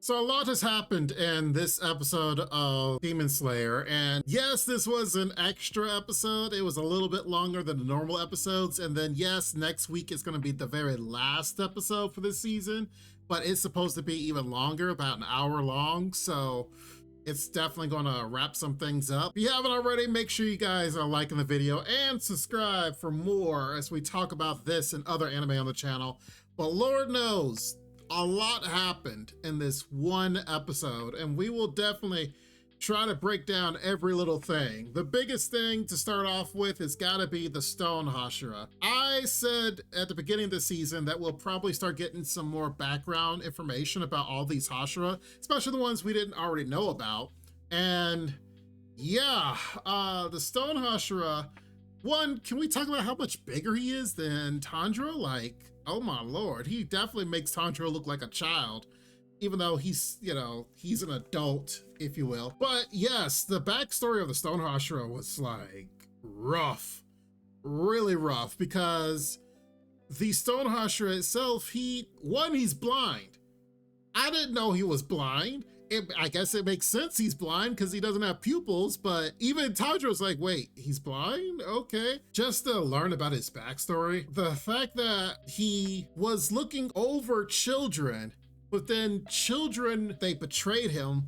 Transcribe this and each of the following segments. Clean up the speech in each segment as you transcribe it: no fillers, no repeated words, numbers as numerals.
So a lot has happened in this episode of Demon Slayer, and yes, this was an extra episode. It was a little bit longer than the normal episodes, and then yes, next week is going to be the very last episode for this season, but it's supposed to be even longer, about an hour long, so it's definitely going to wrap some things up. If you haven't already, make sure you guys are liking the video and subscribe for more as we talk about this and other anime on the channel. But Lord knows, a lot happened in this one episode, and we will definitely try to break down every little thing. The biggest thing to start off with has got to be the Stone Hashira. I said at the beginning of the season that we'll probably start getting some more background information about all these Hashira, especially the ones we didn't already know about. And yeah, the Stone Hashira, one, can we talk about how much bigger he is than Tanjiro? Like, oh my lord, he definitely makes Tanjiro look like a child, even though he's, you know, he's an adult, if you will. But yes, the backstory of the Stone Hashira was like rough, really rough, because the Stone Hashira itself, he's blind. I didn't know he was blind. I guess it makes sense he's blind because he doesn't have pupils, but even Tanjiro's like, wait, he's blind? Okay. Just to learn about his backstory, the fact that he was looking over children, but then children, they betrayed him,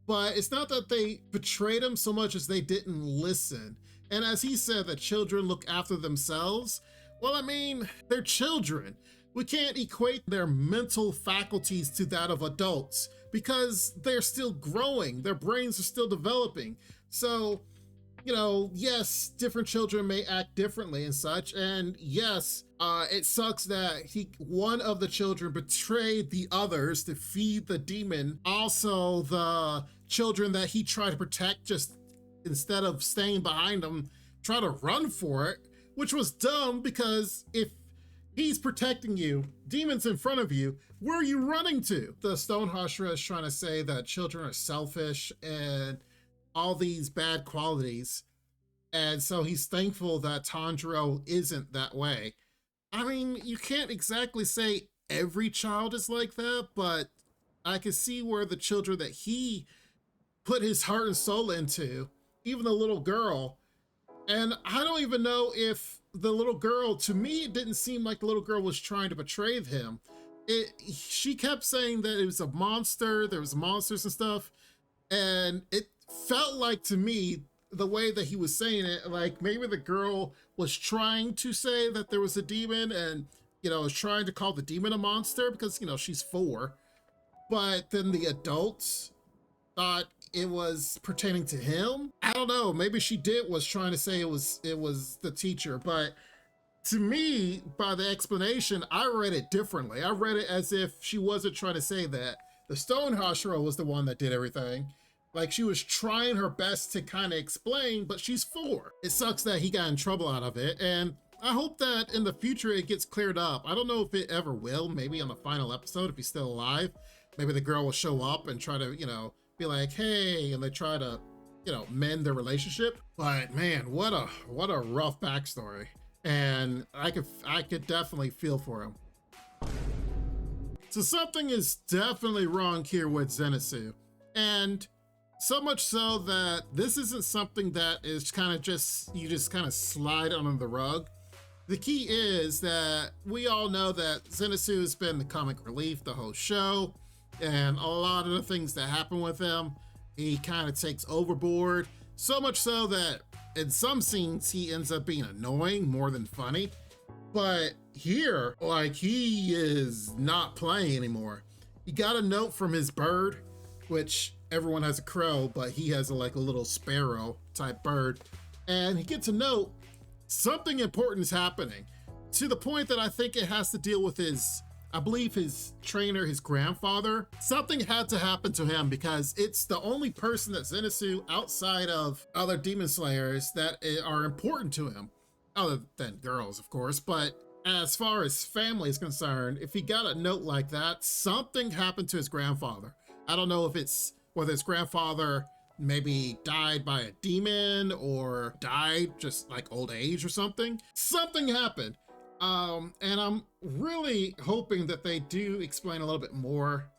but it's not that they betrayed him so much as they didn't listen. And as he said, that children look after themselves. Well, I mean, they're children. We can't equate their mental faculties to that of adults because they're still growing, their brains are still developing. So, you know, yes, different children may act differently and such, and yes, it sucks that one of the children betrayed the others to feed the demon. Also, the children that he tried to protect, just instead of staying behind them, try to run for it, which was dumb because if he's protecting you, demons in front of you, where are you running to? The Stone Hashira is trying to say that children are selfish and all these bad qualities. And so he's thankful that Tanjiro isn't that way. I mean, you can't exactly say every child is like that, but I can see where the children that he put his heart and soul into, even the little girl, and I don't even know if the little girl, to me, it didn't seem like the little girl was trying to betray him. She kept saying that it was a monster, there was monsters and stuff, and it felt like to me, the way that he was saying it, like maybe the girl was trying to say that there was a demon and, you know, was trying to call the demon a monster because, you know, she's 4. But then the adults thought it was pertaining to him. I don't know, maybe she was trying to say it was the teacher, but to me, by the explanation, I read it differently. I read it as if she wasn't trying to say that the Stone Hashira was the one that did everything. Like she was trying her best to kind of explain, but she's 4. It sucks that he got in trouble out of it, and I hope that in the future it gets cleared up. I don't know if it ever will, maybe on the final episode if he's still alive. Maybe the girl will show up and try to, you know, be like, hey, and they try to, you know, mend their relationship. But man, what a rough backstory. And I could definitely feel for him. So something is definitely wrong here with Zenitsu. And so much so that this isn't something that is kind of you just kind of slide under the rug. The key is that we all know that Zenitsu has been the comic relief the whole show, and a lot of the things that happen with him, he kind of takes overboard. So much so that in some scenes, he ends up being annoying more than funny. But here, like, he is not playing anymore. He got a note from his bird, which everyone has a crow, but he has like a little sparrow type bird. And he gets a note, something important is happening, to the point that I think it has to deal with I believe his trainer, his grandfather. Something had to happen to him because it's the only person that Zenitsu, outside of other demon slayers, that are important to him, other than girls, of course. But as far as family is concerned, if he got a note like that, something happened to his grandfather. I don't know if it's whether his grandfather maybe died by a demon or died just like old age or something. Something happened. And I'm really hoping that they do explain a little bit more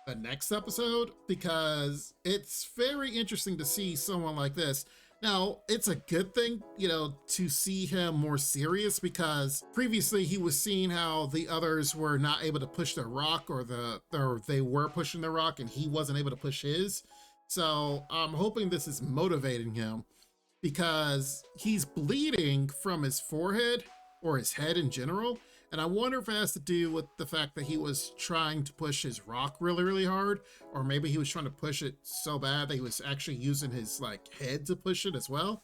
the next episode, because it's very interesting to see someone like this. Now, it's a good thing, you know, to see him more serious, because previously he was seeing how the others were not able to push their rock, or they were pushing their rock and he wasn't able to push his. So I'm hoping this is motivating him, because he's bleeding from his forehead or his head in general. And I wonder if it has to do with the fact that he was trying to push his rock really, really hard, or maybe he was trying to push it so bad that he was actually using his like head to push it as well.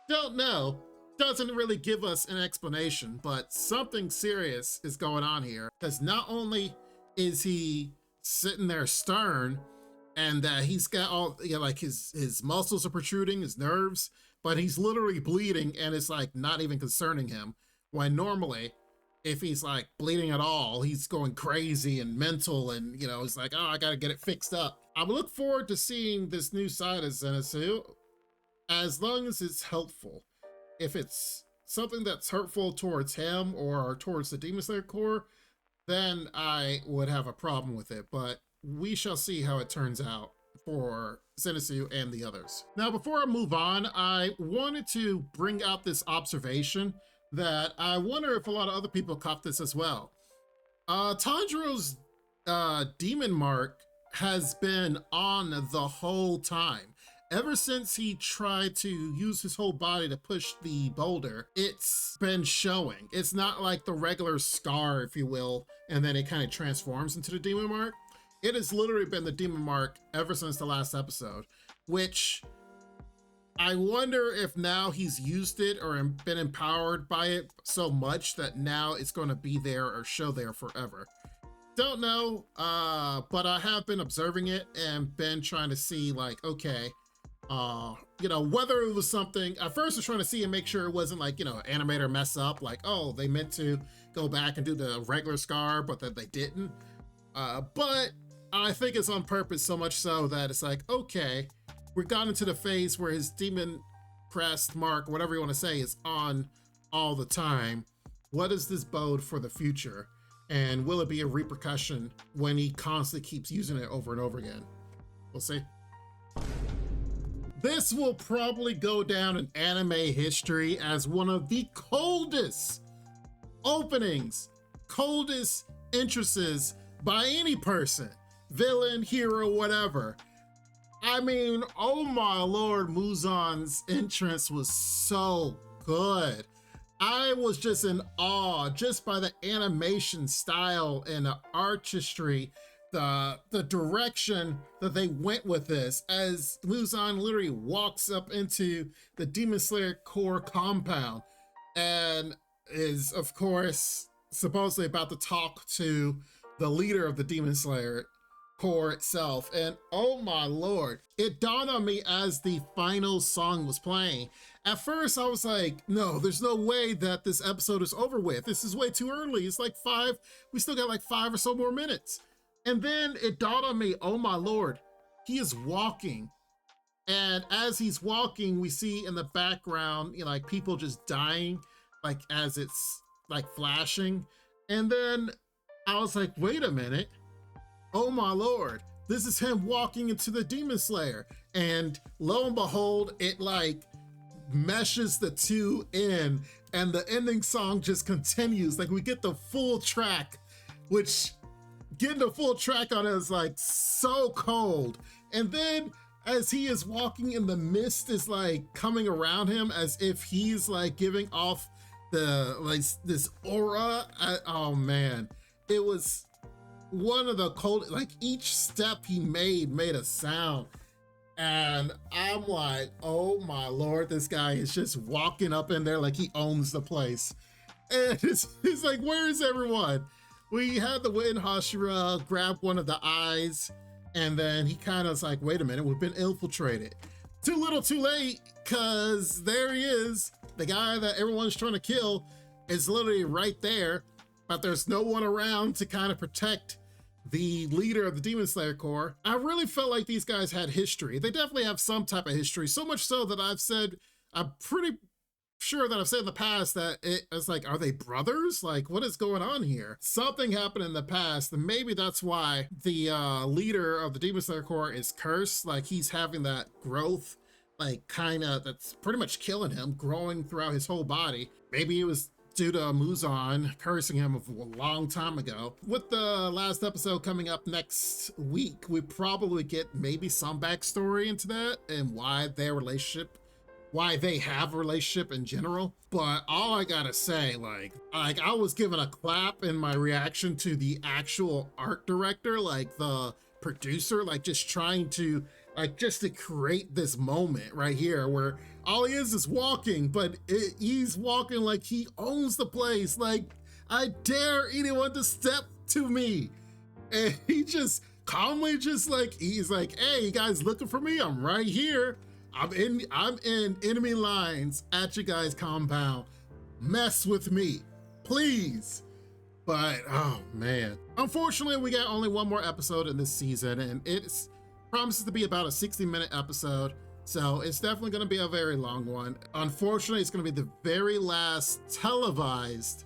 Don't know. Doesn't really give us an explanation, but something serious is going on here, because not only is he sitting there stern, and he's got all, you know, like his muscles are protruding, his nerves, but he's literally bleeding, and it's like not even concerning him, when normally if he's like bleeding at all, he's going crazy and mental, and you know, he's like, oh, I gotta get it fixed up. I look forward to seeing this new side of Zenitsu, as long as it's helpful. If it's something that's hurtful towards him or towards the Demon Slayer Corps, then I would have a problem with it, but we shall see how it turns out for Zenitsu and the others. Now, before I move on, I wanted to bring out this observation that I wonder if a lot of other people caught this as well. Tanjiro's demon mark has been on the whole time. Ever since he tried to use his whole body to push the boulder, it's been showing. It's not like the regular scar, if you will, and then it kind of transforms into the demon mark. It has literally been the demon mark ever since the last episode, which I wonder if now he's used it or been empowered by it so much that now it's going to be there or show there forever. Don't know, but I have been observing it and been trying to see, like, okay, you know, whether it was something. At first I was trying to see and make sure it wasn't like, you know, animator mess up, like, oh, they meant to go back and do the regular scar, but that they didn't. But I think it's on purpose, so much so that it's like, okay, we've gotten into the phase where his demon crest mark, whatever you want to say, is on all the time. What does this bode for the future? And will it be a repercussion when he constantly keeps using it over and over again? We'll see. This will probably go down in anime history as one of the coldest openings, coldest entrances by any person, villain, hero, whatever. I mean, oh my lord, Muzan's entrance was so good. I was just in awe just by the animation style and the artistry, the direction that they went with this, as Muzan literally walks up into the Demon Slayer Corps compound and is, of course, supposedly about to talk to the leader of the Demon Slayer Corps itself. And oh my lord, it dawned on me as the final song was playing. At first I was like, no, there's no way that this episode is over with. This is way too early. It's like we still got like 5 or so more minutes. And then it dawned on me, oh my lord, he is walking. And as he's walking, we see in the background, you know, like people just dying, like as it's like flashing. And then I was like, wait a minute. Oh my lord, this is him walking into the Demon Slayer. And lo and behold, it like meshes the two in, and the ending song just continues. Like we get the full track, which getting the full track on it is like so cold. And then as he is walking and the mist is like coming around him as if he's like giving off the like this aura. Oh man, it was one of the cold, like each step he made a sound. And I'm like, oh my lord, this guy is just walking up in there like he owns the place. And it's like, where is everyone? We had the win, Hashira grab one of the eyes, and then he kind of was like, wait a minute, we've been infiltrated. Too little too late, because there he is. The guy that everyone's trying to kill is literally right there, but there's no one around to kind of protect the leader of the Demon Slayer Corps. I really felt like these guys had history. They definitely have some type of history, so much so that I've said I'm pretty sure that I've said in the past that it's like, are they brothers? Like, what is going on here? Something happened in the past, and maybe that's why the leader of the Demon Slayer Corps is cursed. Like, he's having that growth, like, kind of, that's pretty much killing him, growing throughout his whole body. Maybe it was due to Muzan cursing him a long time ago. With the last episode coming up next week, we probably get maybe some backstory into that and why they have a relationship in general. But all I gotta say, like I was given a clap in my reaction to the actual art director, like the producer, like just trying to just to create this moment right here where all he is walking, but he's walking like he owns the place. Like, I dare anyone to step to me. And he just calmly he's like, hey, you guys looking for me? I'm right here. I'm in enemy lines at you guys' compound. Mess with me, please. But oh man, unfortunately we got only one more episode in this season, and it promises to be about a 60-minute episode, so it's definitely going to be a very long one. Unfortunately, it's going to be the very last televised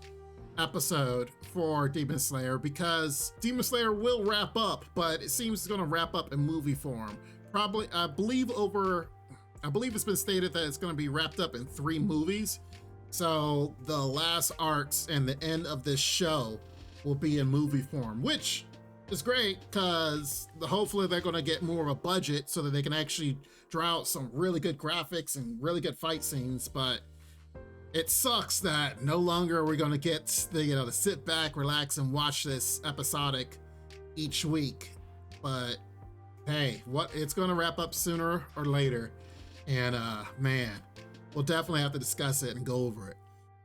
episode for Demon Slayer, because Demon Slayer will wrap up, but it seems it's going to wrap up in movie form. Probably, I believe it's been stated that it's going to be wrapped up in 3 movies. So the last arcs and the end of this show will be in movie form, which is great because hopefully they're going to get more of a budget so that they can actually draw out some really good graphics and really good fight scenes. But it sucks that no longer are we going to get to sit back, relax, and watch this episodic each week. But hey, it's going to wrap up sooner or later. And man, we'll definitely have to discuss it and go over it.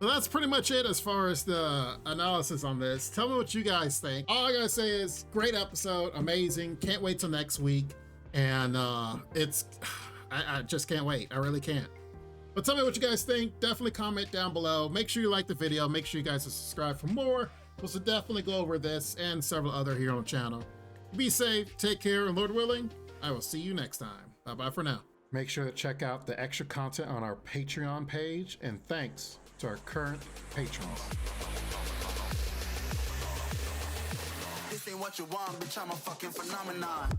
So that's pretty much it as far as the analysis on this. Tell me what you guys think. All I gotta say is great episode, amazing. Can't wait till next week. And I just can't wait. I really can't. But tell me what you guys think. Definitely comment down below. Make sure you like the video. Make sure you guys are subscribed for more. We'll definitely go over this and several other here on the channel. Be safe, take care, and Lord willing, I will see you next time. Bye-bye for now. Make sure to check out the extra content on our Patreon page, and thanks to our current patrons. This ain't what you want, bitch, I'm a fucking phenomenon.